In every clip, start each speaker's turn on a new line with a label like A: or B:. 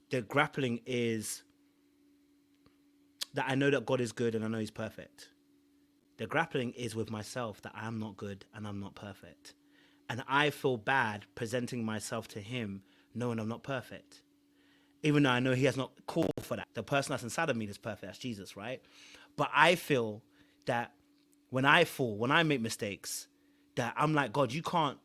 A: the grappling is that I know that God is good and I know He's perfect. The grappling is with myself that I am not good and I'm not perfect. And I feel bad presenting myself to Him knowing I'm not perfect. Even though I know He has not called for that. The person that's inside of me is perfect. That's Jesus, right? But I feel that when I fall, when I make mistakes, that I'm like, God, you can't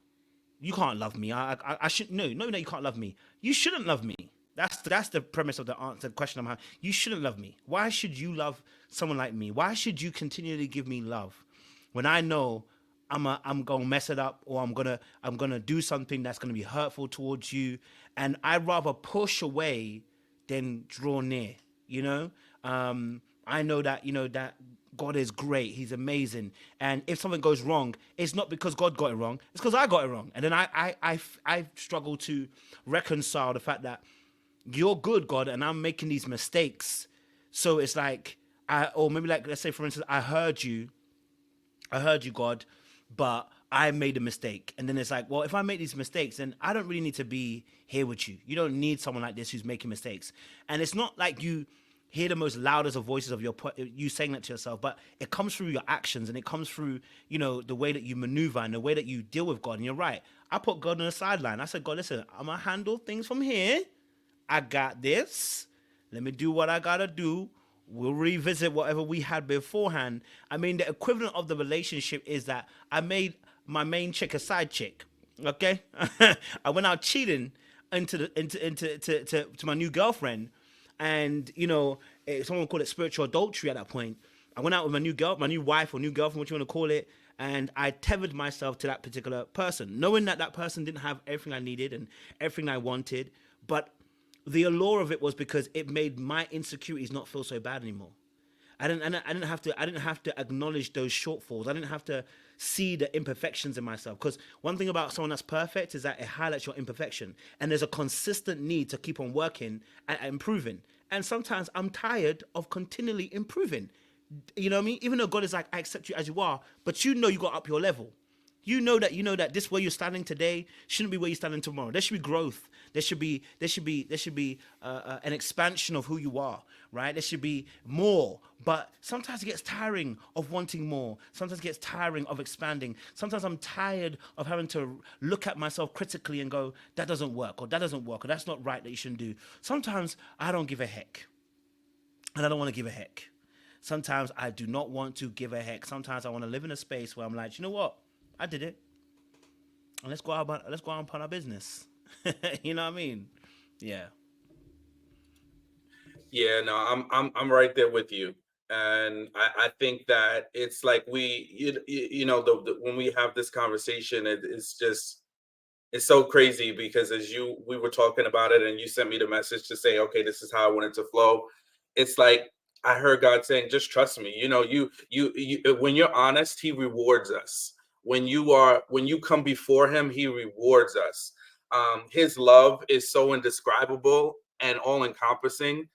A: love me. I should no, you can't love me. You shouldn't love me. That's the premise of the answer, the question I'm having. You shouldn't love me. Why should you love someone like me? Why should you continually give me love when I know I'm gonna mess it up, or I'm gonna do something that's gonna be hurtful towards you, and I'd rather push away than draw near. You know, I know that that God is great. He's amazing. And if something goes wrong, it's not because God got it wrong. It's because I got it wrong. And then I struggle to reconcile the fact that you're good, God, and I'm making these mistakes. So it's like or maybe like, let's say for instance, I heard you, God, but I made a mistake. And then it's like, well, if I make these mistakes, then I don't really need to be here with you. You don't need someone like this who's making mistakes. And it's not like you hear the most loudest of voices of you saying that to yourself, but it comes through your actions, and it comes through, the way that you maneuver and the way that you deal with God. And you're right. I put God on the sideline. I said, God, listen, I'm going to handle things from here. I got this. Let me do what I gotta do. We'll revisit whatever we had beforehand. I mean, the equivalent of the relationship is that I made my main chick a side chick. Okay, I went out cheating into the to my new girlfriend, and someone called it spiritual adultery at that point. I went out with my new wife or new girlfriend, what you want to call it, and I tethered myself to that particular person, knowing that that person didn't have everything I needed and everything I wanted, but the allure of it was because it made my insecurities not feel so bad anymore. I didn't have to acknowledge those shortfalls. I didn't have to see the imperfections in myself. Because one thing about someone that's perfect is that it highlights your imperfection, and there's a consistent need to keep on working and improving. And sometimes I'm tired of continually improving. You know what I mean? Even though God is like, I accept you as you are, but you got up your level. You know that this where you're standing today shouldn't be where you're standing tomorrow. There should be growth. There should be an expansion of who you are, right? There should be more. But sometimes it gets tiring of wanting more. Sometimes it gets tiring of expanding. Sometimes I'm tired of having to look at myself critically and go, that doesn't work, or that doesn't work, or that's not right, that you shouldn't do. Sometimes I don't give a heck, and I don't want to give a heck. Sometimes I do not want to give a heck. Sometimes I want to live in a space where I'm like, you know what? I did it, and let's go out upon our business. You know what I mean? Yeah.
B: Yeah, no, I'm right there with you, and I think that it's like the when we have this conversation, it's just it's so crazy because as we were talking about it, and you sent me the message to say, okay, this is how I want it to flow. It's like I heard God saying, just trust me. When you're honest, He rewards us. When you come before Him, He rewards us. His love is so indescribable and all encompassing